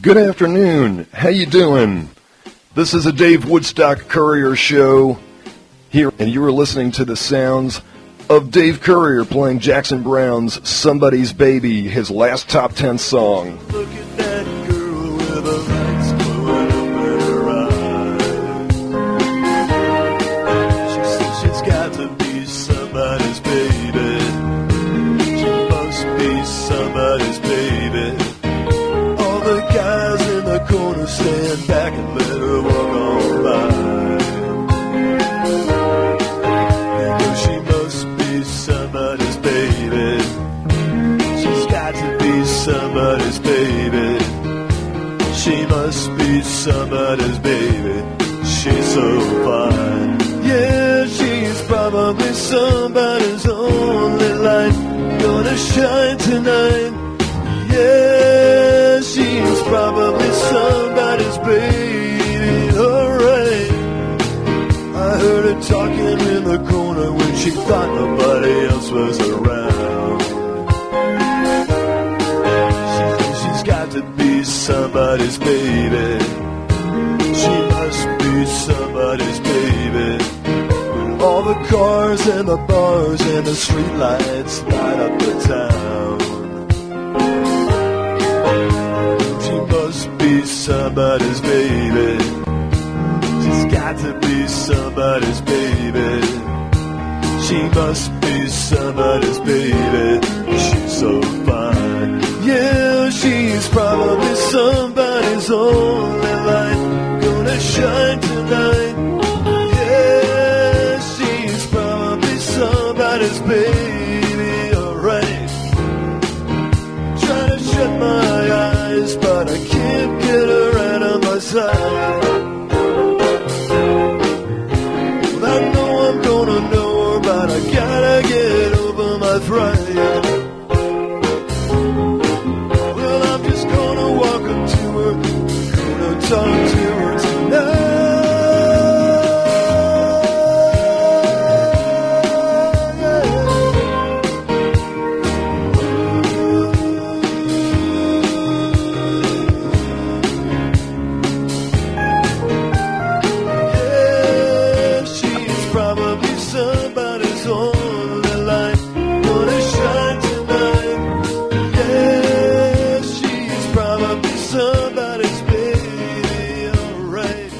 Good afternoon. How you doing? This is a Dave Woodstock Courier show here, and you are listening to the sounds of Dave Courier playing Jackson Browne's Somebody's Baby, his last top 10 song. Look at that girl with the lights glowing up in her eyes. She says she's got to be somebody's baby. She must be somebody's baby. All the guys in the corner stand back and let her walk on by. They know she must be somebody's baby. She's got to be somebody's baby. She must be somebody's baby. She's so fine. Yeah, she's probably somebody's only light. Gonna shine tonight. Yeah, she's probably somebody's baby. Alright. I heard her talking in the corner when she thought nobody else was around. She's got to be somebody's baby. She must be somebody's baby. When all the cars and the bars and the streetlights light up the town. She must be somebody's baby. She's got to be somebody's baby. She must be somebody's baby. She's so fine. Yeah, she's probably somebody's only light. Gonna shine tonight. Yeah, she's probably somebody's baby. Alright. Trying to shut my eyes, but I can't get her out of my sight. Well, I know I'm gonna know her, but I gotta get over my fright. Well, I'm just gonna walk up to her, gonna talk to her tonight.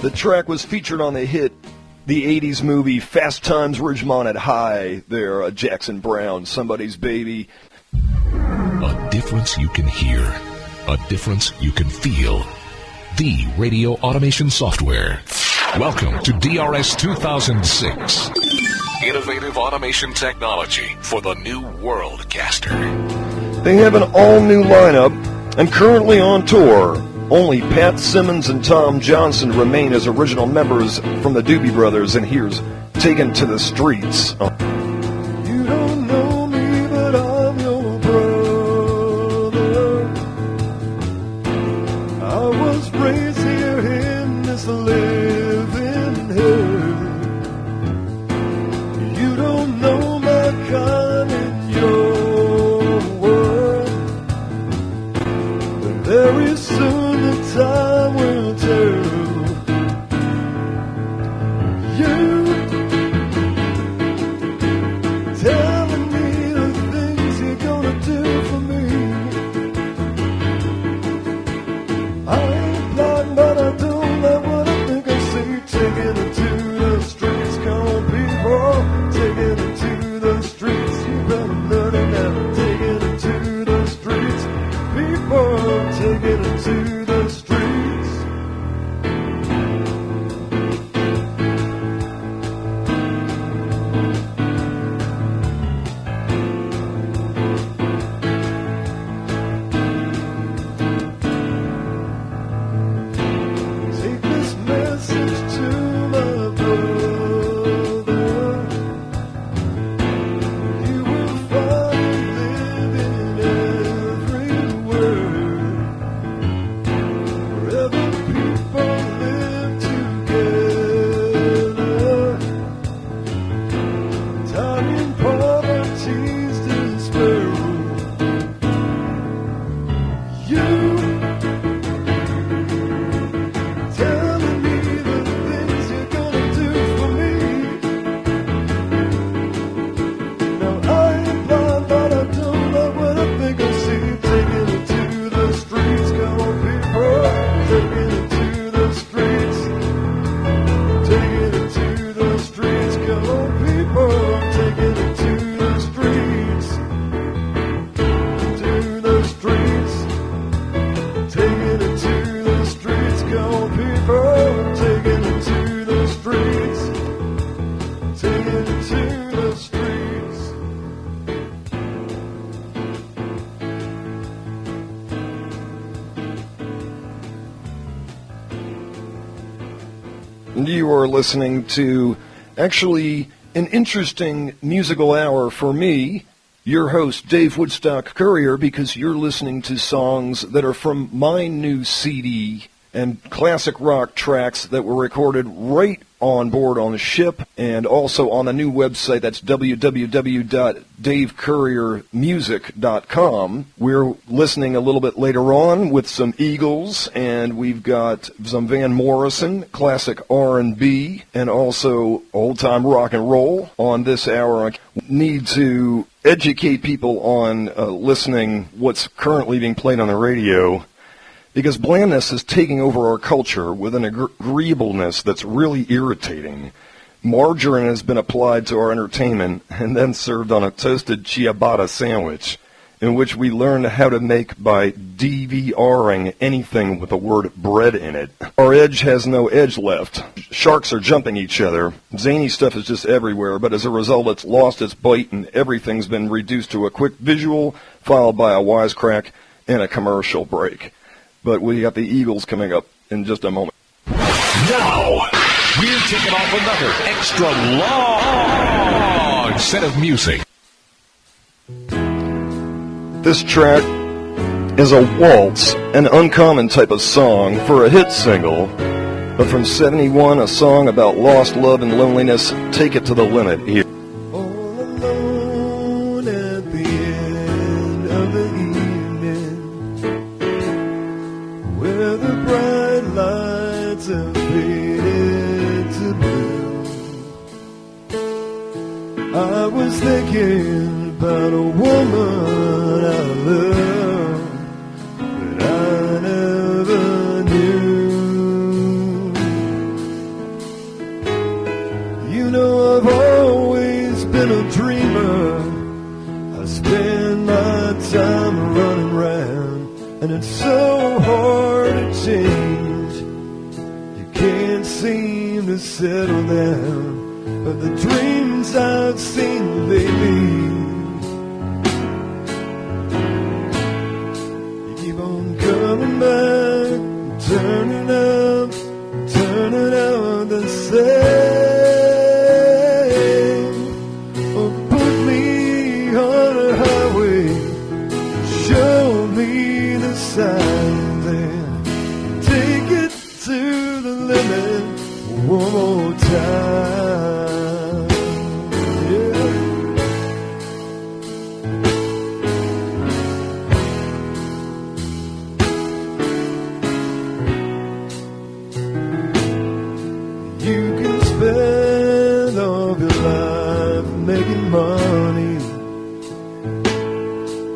The track was featured on the hit, the 80s movie Fast Times Ridgemont at High. There, Jackson Browne, Somebody's Baby. A difference you can hear. A difference you can feel. The radio automation software. Welcome to DRS 2006. Innovative automation technology for the new worldcaster. They have an all-new lineup and currently on tour. Only Pat Simmons and Tom Johnson remain as original members from the Doobie Brothers, and here's Taken to the Streets. You don't know me, but I'm your brother. I was raised here in this living hell. You don't know my kind in your world. But very soon time will tell you. take it to the streets. You are listening to actually an interesting musical hour for me, your host, Dave Woodstock Courier, because you're listening to songs that are from my new CD and classic rock tracks that were recorded right on board on the ship and also on the new website. That's www.davecouriermusic.com. We're listening a little bit later on with some Eagles, and we've got some Van Morrison, classic R&B, and also old-time rock and roll on this hour. I need to educate people on listening what's currently being played on the radio, because blandness is taking over our culture with an agreeableness that's really irritating. Margarine has been applied to our entertainment and then served on a toasted ciabatta sandwich, in which we learn how to make by DVRing anything with the word bread in it. Our edge has no edge left. Sharks are jumping each other. Zany stuff is just everywhere, but as a result, it's lost its bite and everything's been reduced to a quick visual, followed by a wisecrack and a commercial break. But we got the Eagles coming up in just a moment. Now, we're taking off another extra long set of music. This track is a waltz, an uncommon type of song for a hit single, but from 71, a song about lost love and loneliness. Take it to the limit here. All alone at the end of the evening, where the bright lights have faded to blue. I was thinking about a woman I love that I never knew. You know, I've always been a dreamer. I spend my time running around, and it's so hard to change. You can't seem to settle down, but the dreams I've seen lately, you keep on coming back, turning out the same. Oh, put me on a highway, show me the signs, and take it to the limit one more time. Yeah. You can spend all your life making money,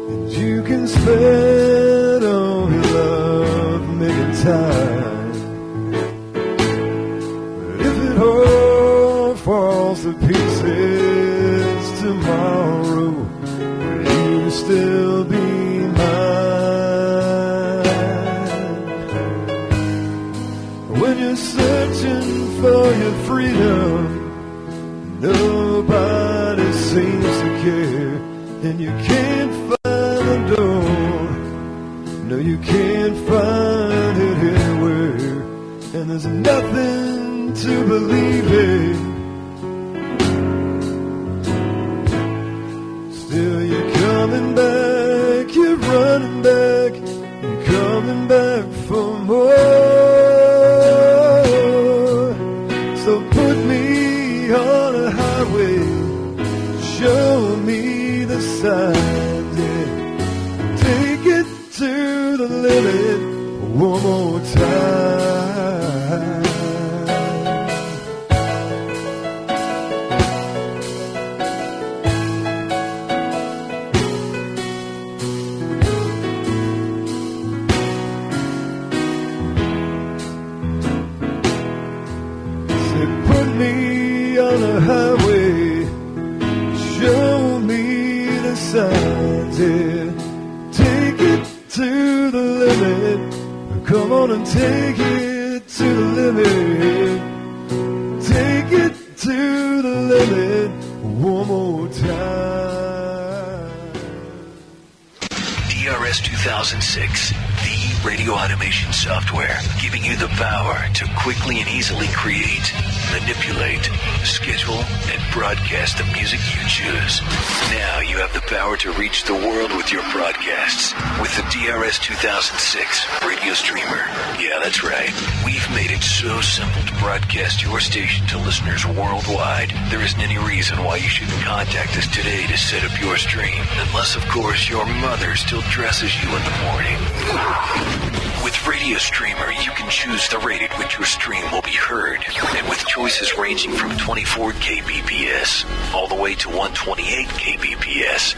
and you can spend all your love making time. But if it all falls to pieces tomorrow, will you still be mine? When you're searching for your freedom, nobody seems to care, and you can't find the door. No, you can't find it anywhere, and there's nothing to believe in. Still you're coming back, you're running back, you're coming back for more. So put me on a highway, show me the signs, yeah. Take it to the limit one more time. Say, put me on a highway, show me the signs, yeah. Take it to the limit. Come on and take it to the limit. Take it to the limit. one more time. DRS 2006, the radio automation software, giving you the power to quickly and easily create, manipulate, schedule, and broadcast the music you choose. Now you have the power to reach the world with your broadcasts with the DRS 2006 radio streamer. Yeah, that's right. We've made it so simple to broadcast your station to listeners worldwide. There isn't any reason why you shouldn't contact us today to set up your stream, unless, of course, your mother still dresses you in the morning. With Radio Streamer, you can choose the rate at which your stream will be heard, and with choices ranging from 24 kbps all the way to 128 kbps,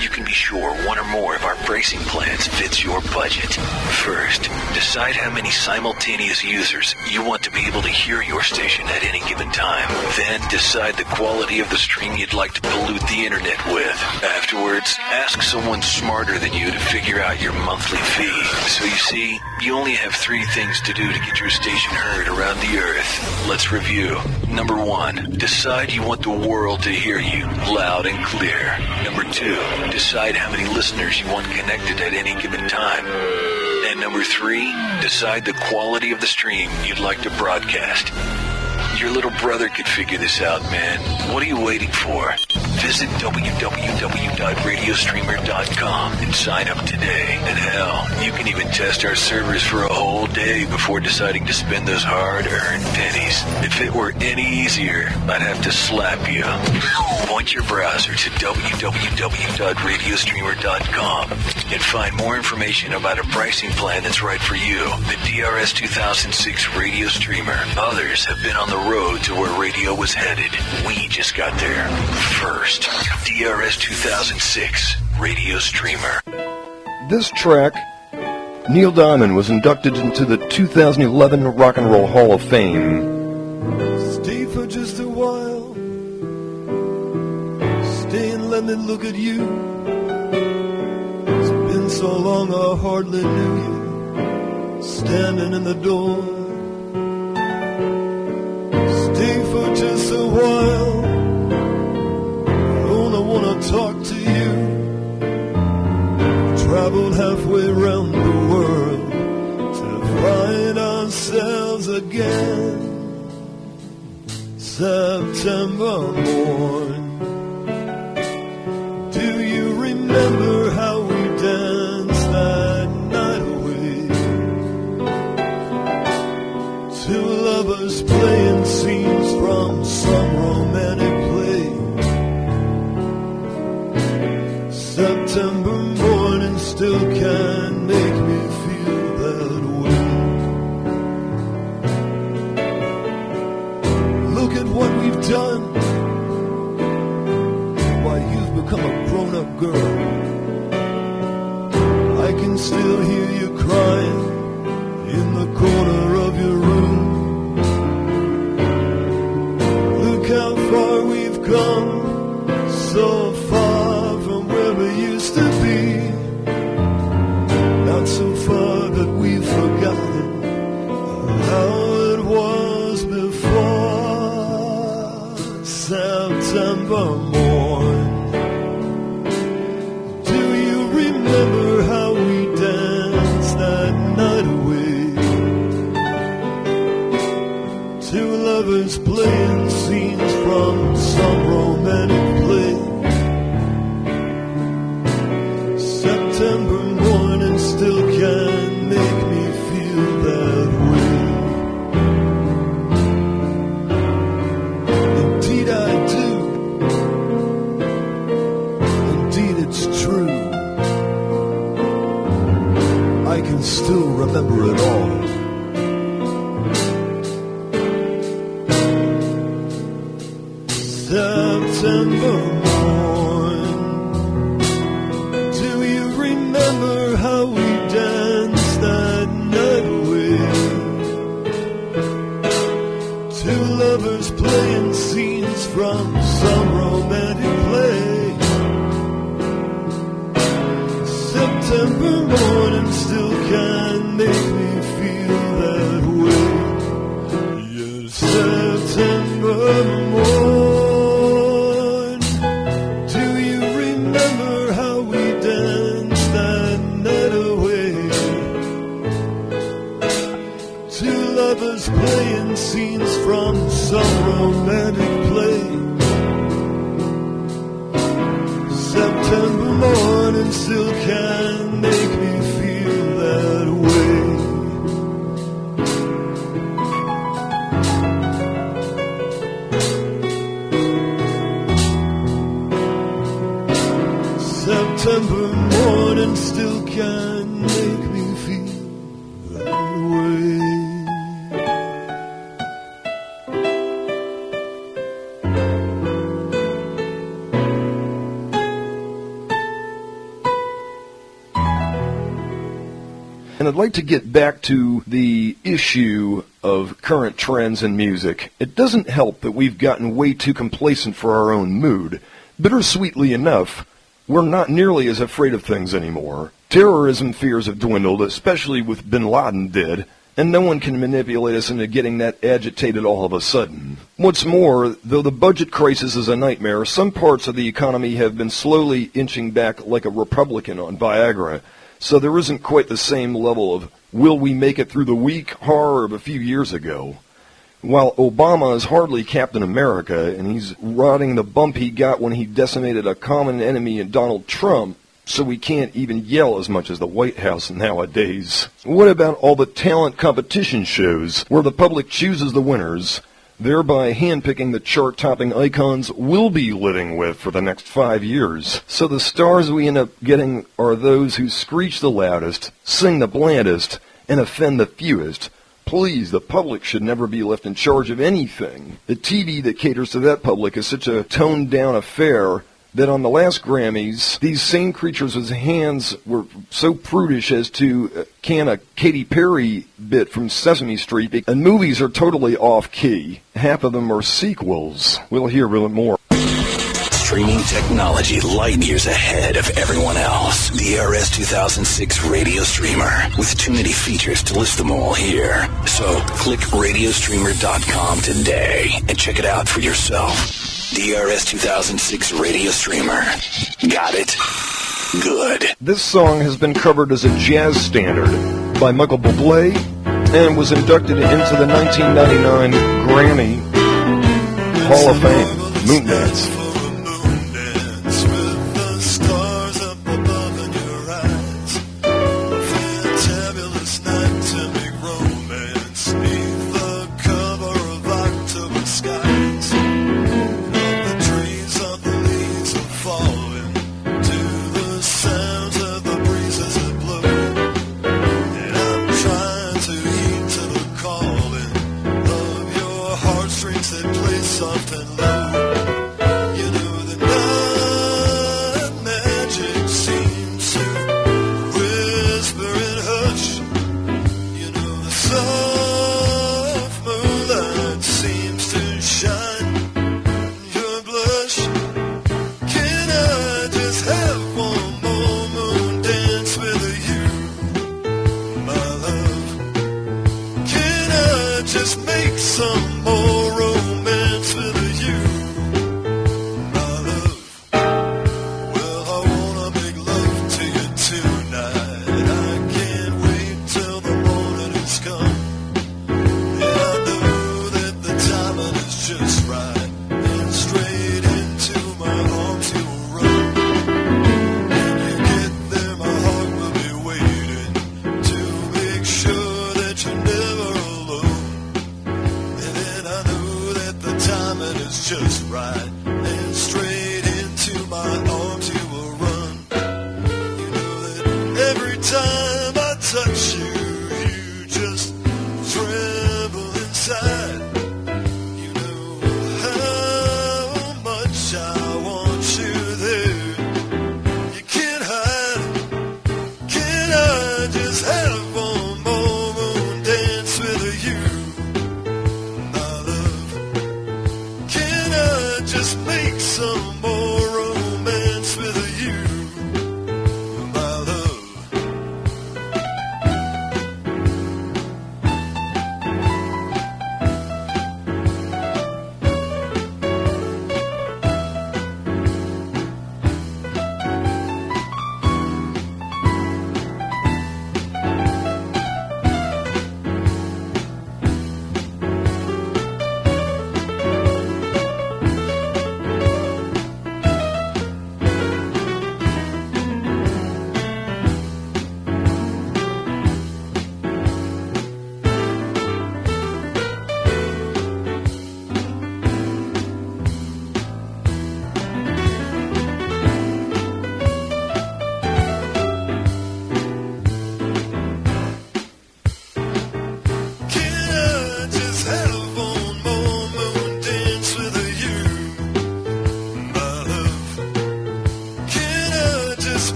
you can be sure one or more of our pricing plans fits your budget. First, decide how many simultaneous users you want to be able to hear your station at any given time. Then decide the quality of the stream you'd like to pollute the internet with. Afterwards, ask someone smarter than you to figure out your monthly fee. So you see, you only have 3 things to do to get your station heard around the earth. Let's review. Number 1, decide you want the world to hear you loud and clear. Number 2, decide how many listeners you want connected at any given time. And number 3, decide the quality of the stream you'd like to broadcast. Your little brother could figure this out, man. What are you waiting for? Visit www.radiostreamer.com and sign up today. And hell, you can even test our servers for a whole day before deciding to spend those hard-earned pennies. If it were any easier, I'd have to slap you. Point your browser to www.radiostreamer.com and find more information about a pricing plan that's right for you. The DRS 2006 Radio Streamer. Others have been on the road to where radio was headed. We just got there first. DRS 2006 Radio Streamer. This track, Neil Diamond was inducted into the 2011 Rock and Roll Hall of Fame. Stay for just a while. Stay and let me look at you. It's been so long I hardly knew you. Standing in the door. Stay for just a while. I only wanna talk to you. Traveled halfway around the world to find ourselves again. September morn. Do you remember how we danced that night away? Two lovers playing scenes from some romantic play. September morning still can make me feel that way. Look at what we've done. Why, you've become a grown-up girl. I can still hear you crying in the corner of your room. Look how far we've come, so far from where we used to be. Not so far that we've forgotten how it was before. September morn. Do you remember how we danced that night away? Two lovers playing scenes from some romantic play. September morning still can make me feel that way. Indeed I do. Indeed it's true. I can still remember it all. September morn. Do you remember how we danced that night away? Two lovers playing scenes from some romantic play. September morning still can make me feel that way. Yes, September morning. morning still can make me feel that way. September morning still can make me feel that way. And I'd like to get back to the issue of current trends in music. It doesn't help that we've gotten way too complacent for our own mood. Bittersweetly enough, we're not nearly as afraid of things anymore. Terrorism fears have dwindled, especially with bin Laden dead, and no one can manipulate us into getting that agitated all of a sudden. What's more, though the budget crisis is a nightmare, some parts of the economy have been slowly inching back like a Republican on Viagra. So there isn't quite the same level of will we make it through the week horror of a few years ago. While Obama is hardly Captain America, and he's rotting the bump he got when he decimated a common enemy in Donald Trump, so we can't even yell as much as the White House nowadays. What about all the talent competition shows where the public chooses the winners, thereby handpicking the chart-topping icons we'll be living with for the next 5 years? So the stars we end up getting are those who screech the loudest, sing the blandest, and offend the fewest. Please, the public should never be left in charge of anything. The TV that caters to that public is such a toned-down affair that on the last Grammys, these same creatures with hands were so prudish as to can a Katy Perry bit from Sesame Street, and movies are totally off-key. Half of them are sequels. We'll hear a little more. Streaming technology light years ahead of everyone else. DRS 2006 Radio Streamer with too many features to list them all here. So click radiostreamer.com today and check it out for yourself. DRS 2006 Radio Streamer. Got it? Good. This song has been covered as a jazz standard by Michael Bublé and was inducted into the 1999 Grammy Hall of Fame. Moondance. That play soft and low. You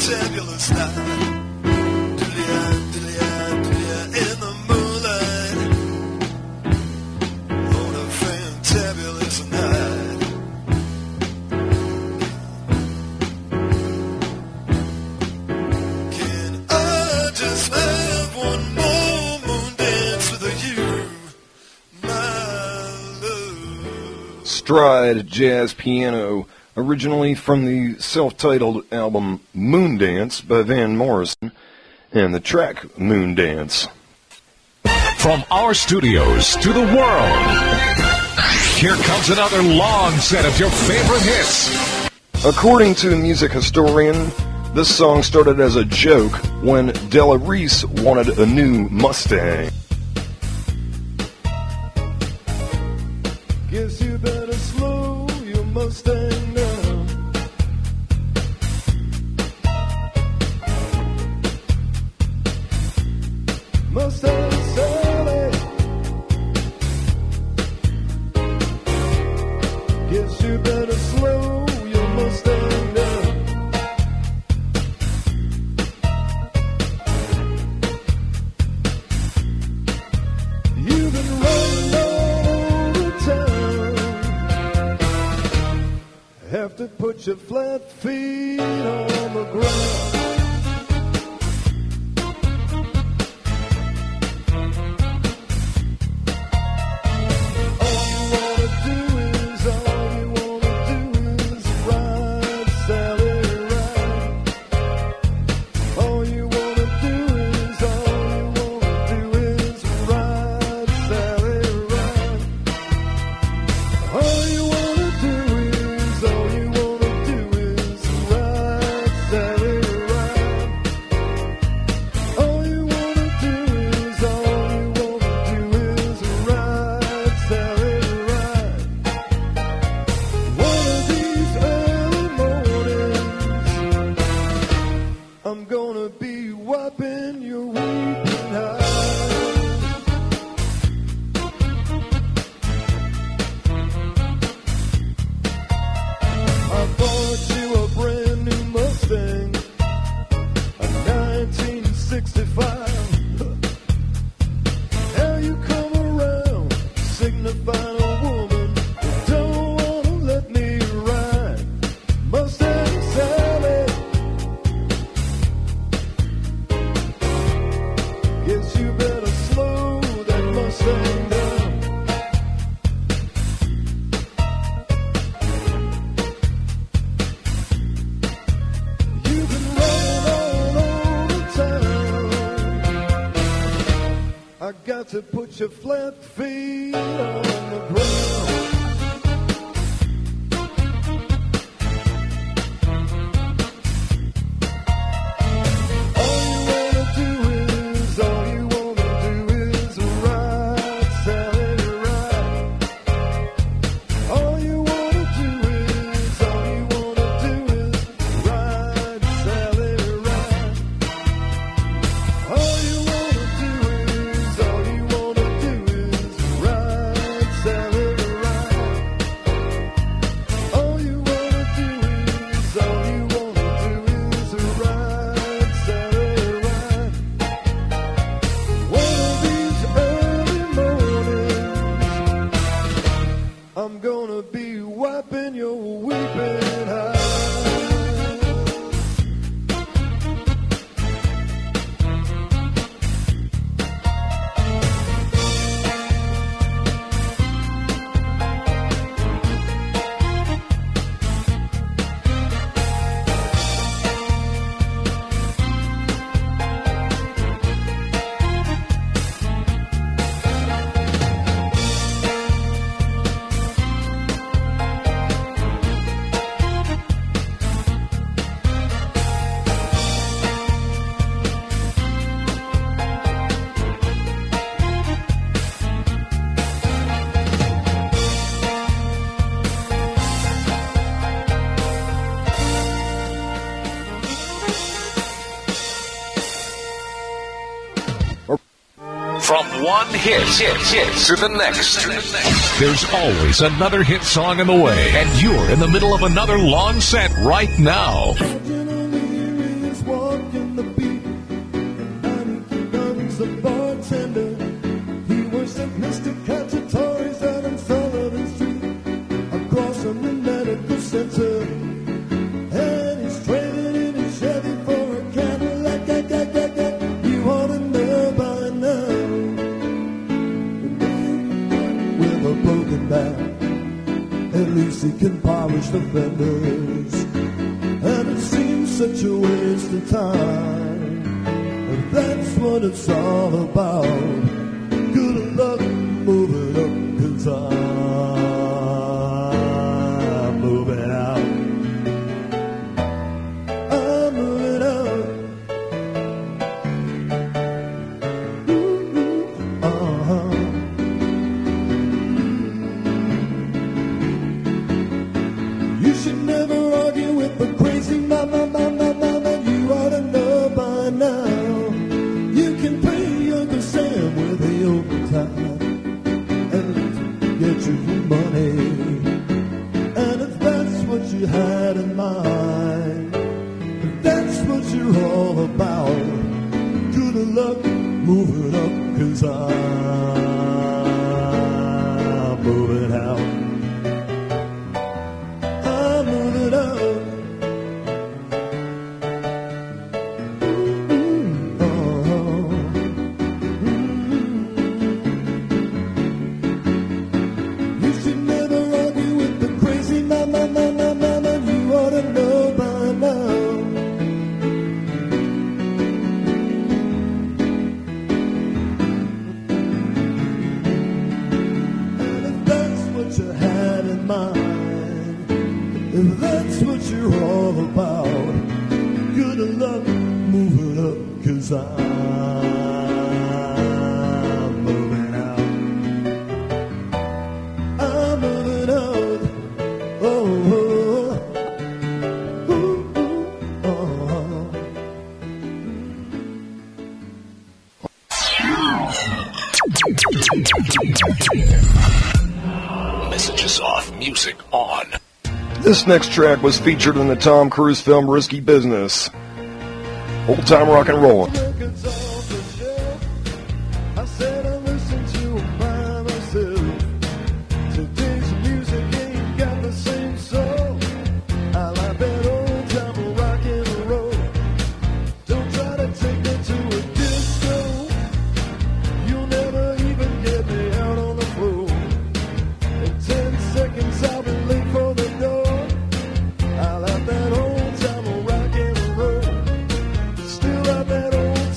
fantabulous night. In the moonlight. On a fantabulous night. Can I just have one more moon dance with you, my love? Stride jazz piano, originally from the self-titled album Moondance by Van Morrison, and the track Moondance. From our studios to the world, here comes another long set of your favorite hits. According to a music historian, this song started as a joke when Della Reese wanted a new Mustang. Guess you better slow your Mustang down. Mustang Sally. Guess you better slow your Mustang down. You've been running all over town. Have to put your flat feet on the ground. I'm gonna be wiping your weeping eyes. I bought you a brand new Mustang, a 1965. Now you come around, signifying a woman who don't wanna let me ride. Mustang Sally. Guess you better slow that Mustang down. You've been running all over town. I got to put your flat feet on the ground. I'm gonna be wiping your weeping eyes. From one hit to the next. There's always another hit song in the way, and you're in the middle of another long set right now. Is was the bartender. He works at Mr. Cacciatore's out on Sullivan Street, across from the medical center. And he's trading in his Chevy for a Cadillac. You ought to know by now. With a broken back, at least he can polish the fenders. And it seems such a waste of time. And that's what it's all about. Good luck moving up, 'cause I'm moving out. I'm moving out. You should never argue with the crazy mama. You ought to know by now. You can pay Uncle Sam with the overtime and get you your money. And if that's what you had in mind, if that's what you're all about, good luck moving up, 'cause I'm moving out. I'm moving out. You should never argue with the crazy mama. You ought to know by now. And if that's what you had in mind, if that's what you're all about, good luck moving up, 'cause I'm moving out. I'm moving out. Oh, oh, ooh, ooh, oh. Messages off, music on. This next track was featured in the Tom Cruise film Risky Business. Old time rock and roll. Records off the shelf. I said I listened to 'em by myself. Today's music ain't got the same soul. I like that old time rock and roll. Don't try to take me to a disco. You'll never even get me out on the floor. In 10 seconds I'll be late for the door. I like that old time rock and roll. Still like that old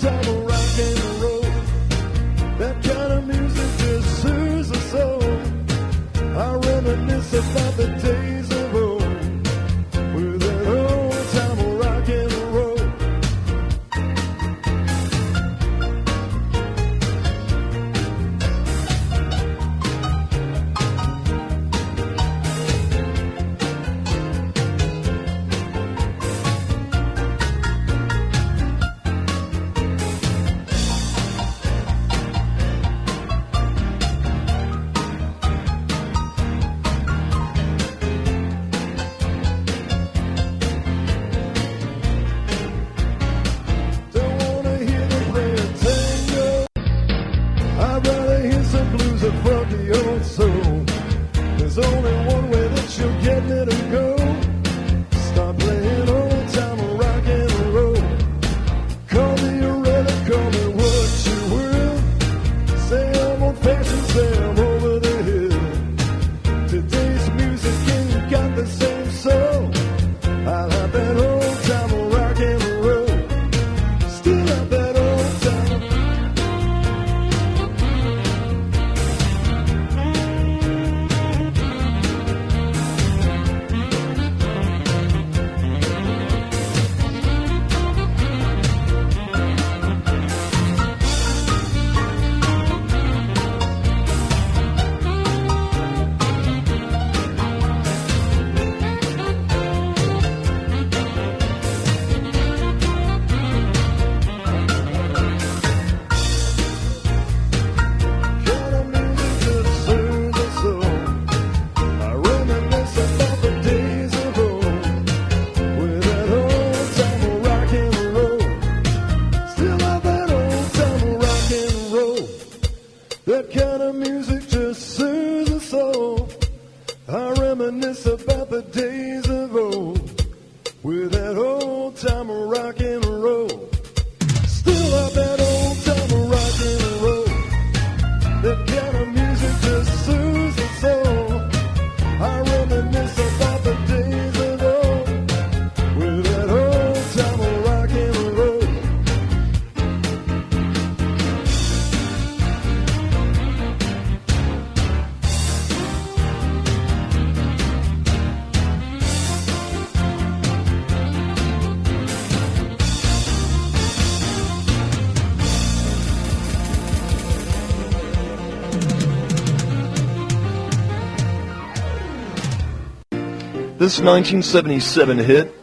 This 1977 hit,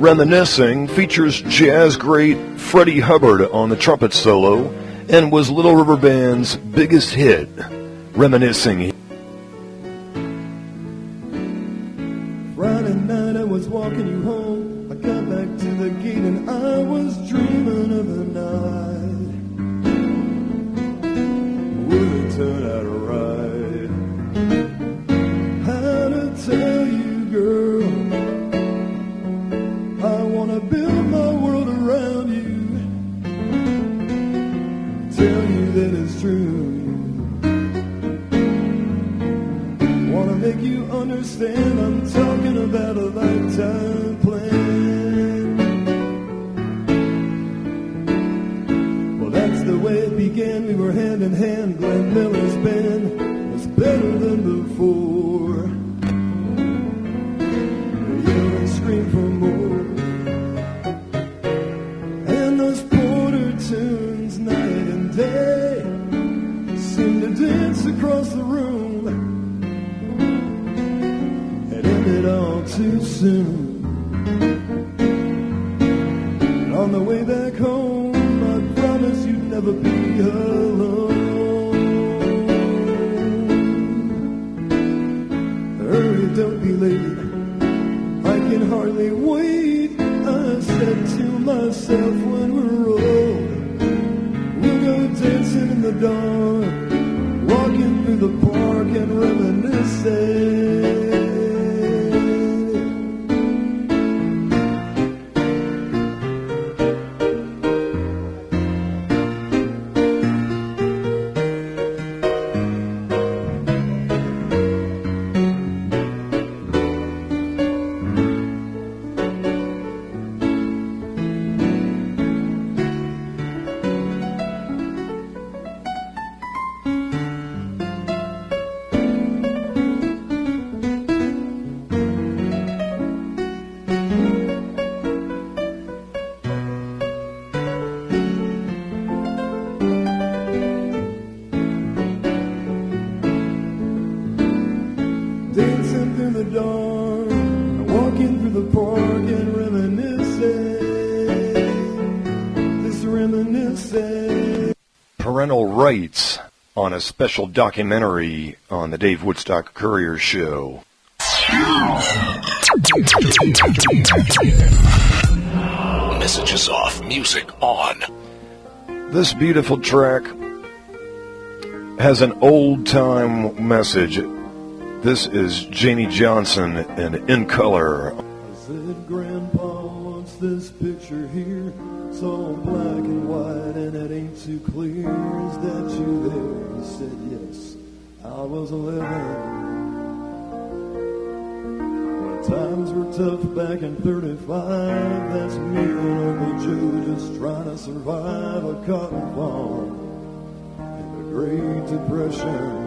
Reminiscing, features jazz great Freddie Hubbard on the trumpet solo and was Little River Band's biggest hit, Reminiscing. Friday night I was walking you home. I got back to the gate and I was dreaming of the night. Would it turn out right? How to tell you, girl, I wanna build my world around you. Tell you that it's true. Wanna make you understand I'm talking about a lifetime plan. Well, that's the way it began. We were hand in hand. Glenn Miller's band was better than before. We yelled and screamed for more. And those Porter tunes, night and day, seemed to dance across the room. All too soon. And on the way back home, I promise you'd never be alone. Hurry, don't be late. I can hardly wait. I said to myself when we're old, we'll go dancing in the dark, walking through the park and reminiscing. Dancing through the dark, walking through the park and reminiscing, just reminiscing. Parental rights on a special documentary on the Dave Woodstock Courier Show. Messages off, music on. This beautiful track has an old-time message. This is Janie Johnson and In Color. I said, Grandpa wants this picture here. It's all black and white and it ain't too clear. Is that you there? He said, yes. I was 11. When times were tough back in 35, that's me and Uncle Joe just trying to survive a cotton farm in the Great Depression.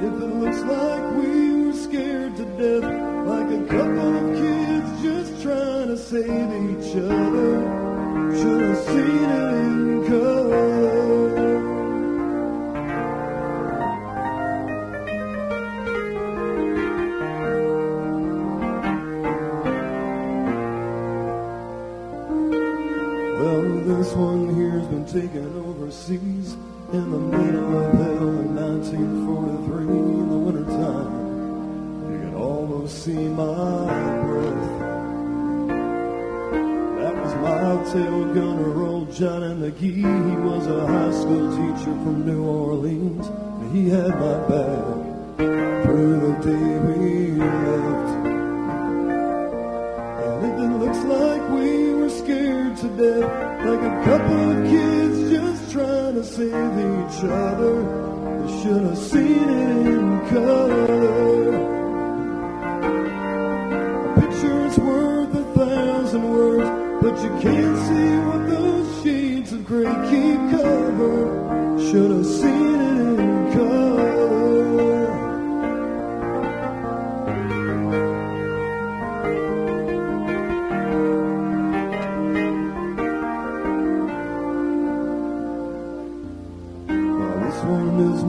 If it looks like we were scared to death, like a couple of kids just trying to save each other, should have seen it in color. Well, this one here's been taken overseas in the middle of hell in 1943 in the wintertime. You can almost see my breath. That was my tail gunner, old Johnny McGee. He was a high school teacher from New Orleans. And he had my back through the day we left. And if it looks like we were scared to death, like a couple of kids just trying to save each other, they should have seen it in color. A picture's worth 1,000 words, but you can't see what those shades of gray keep covered. Should have seen it in color.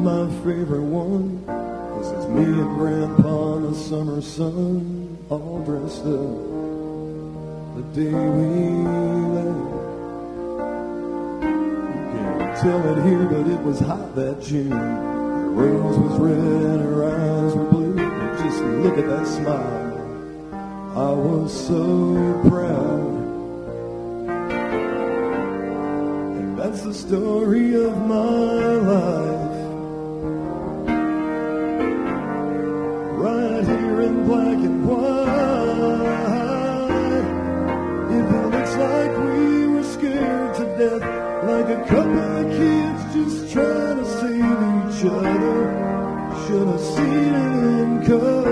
My favorite one. This is me and Grandpa on a summer son all dressed up the day we left. You can't tell it here, but it was hot that June. Her rose was red and her eyes were blue. And just look at that smile. I was so proud. And that's the story of my life. Right here in black and white. If it looks like we were scared to death, like a couple of kids just trying to save each other, should have seen it in color.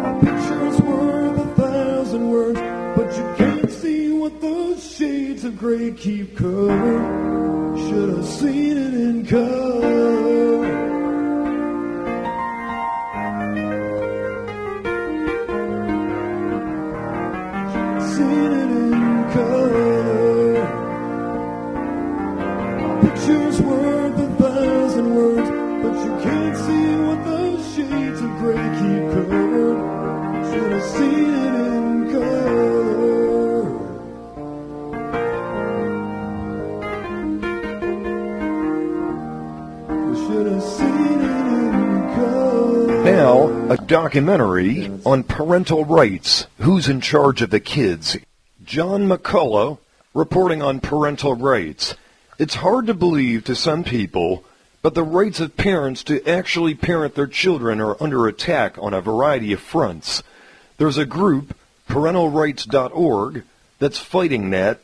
A picture's worth 1,000 words, but you can't see what those shades of gray keep covered. Should have seen it in color. Seen it in color. A picture's worth 1,000 words, but you can't see what those shades of gray keep covered. Should have seen it in color. Should have seen it in color. Now, a documentary on parental rights. Who's in charge of the kids? John McCullough reporting on parental rights. It's hard to believe to some people, but the rights of parents to actually parent their children are under attack on a variety of fronts. There's a group, parentalrights.org, that's fighting that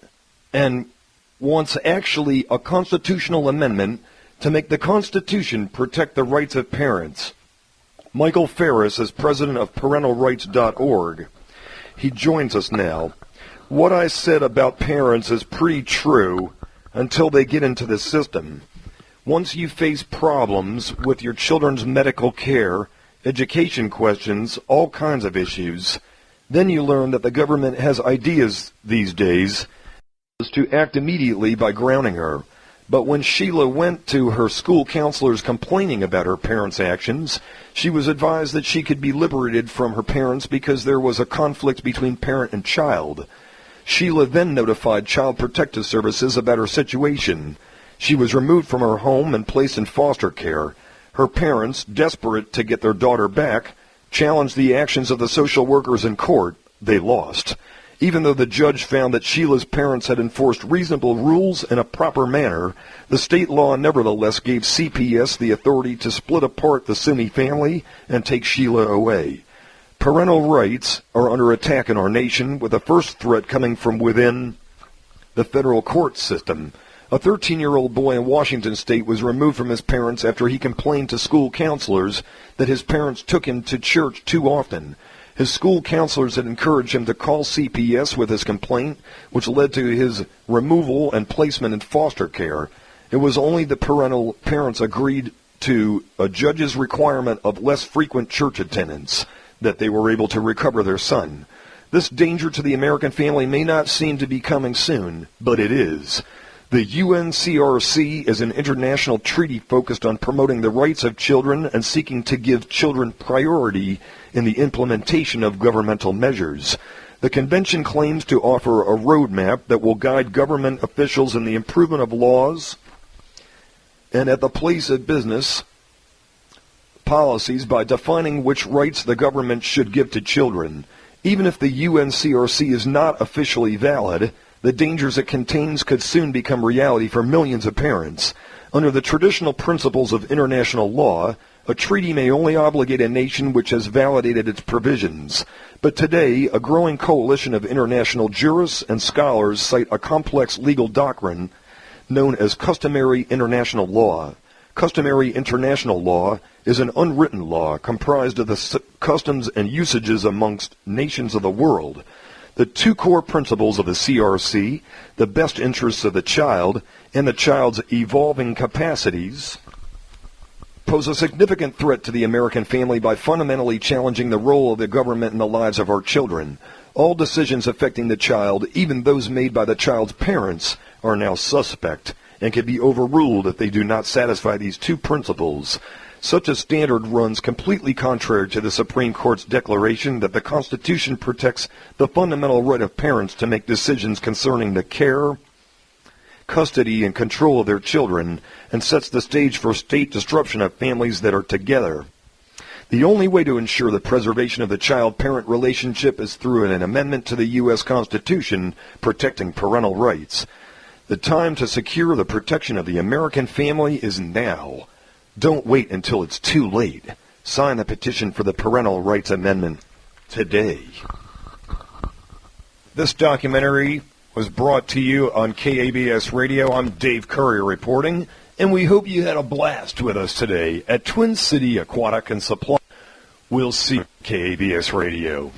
and wants actually a constitutional amendment to make the Constitution protect the rights of parents. Michael Ferris is president of parentalrights.org. He joins us now. What I said about parents is pretty true until they get into the system. Once you face problems with your children's medical care, education questions, all kinds of issues, then you learn that the government has ideas these days to act immediately by grounding her. But when Sheila went to her school counselors complaining about her parents' actions, she was advised that she could be liberated from her parents because there was a conflict between parent and child. Sheila then notified Child Protective Services about her situation. She was removed from her home and placed in foster care. Her parents, desperate to get their daughter back, challenged the actions of the social workers in court. They lost. Even though the judge found that Sheila's parents had enforced reasonable rules in a proper manner, the state law nevertheless gave CPS the authority to split apart the Sunni family and take Sheila away. Parental rights are under attack in our nation, with the first threat coming from within the federal court system. A 13-year-old boy in Washington state was removed from his parents after he complained to school counselors that his parents took him to church too often. His school counselors had encouraged him to call CPS with his complaint, which led to his removal and placement in foster care. It was only the parents agreed to a judge's requirement of less frequent church attendance that they were able to recover their son. This danger to the American family may not seem to be coming soon, but it is. The UNCRC is an international treaty focused on promoting the rights of children and seeking to give children priority in the implementation of governmental measures. The convention claims to offer a roadmap that will guide government officials in the improvement of laws and at the place of business policies by defining which rights the government should give to children. Even if the UNCRC is not officially valid, the dangers it contains could soon become reality for millions of parents. Under the traditional principles of international law, a treaty may only obligate a nation which has validated its provisions. But today, a growing coalition of international jurists and scholars cite a complex legal doctrine known as customary international law. Customary international law is an unwritten law comprised of the customs and usages amongst nations of the world. The two core principles of the CRC, the best interests of the child and the child's evolving capacities, pose a significant threat to the American family by fundamentally challenging the role of the government in the lives of our children. All decisions affecting the child, even those made by the child's parents, are now suspect and can be overruled if they do not satisfy these two principles. Such a standard runs completely contrary to the Supreme Court's declaration that the Constitution protects the fundamental right of parents to make decisions concerning the care, custody, and control of their children, and sets the stage for state disruption of families that are together. The only way to ensure the preservation of the child-parent relationship is through an amendment to the U.S. Constitution protecting parental rights. The time to secure the protection of the American family is now. Don't wait until it's too late. Sign the petition for the Parental Rights Amendment today. This documentary was brought to you on KABS Radio. I'm Dave Courier reporting, and we hope you had a blast with us today at Twin City Aquatic and Supply. We'll see you on KABS Radio.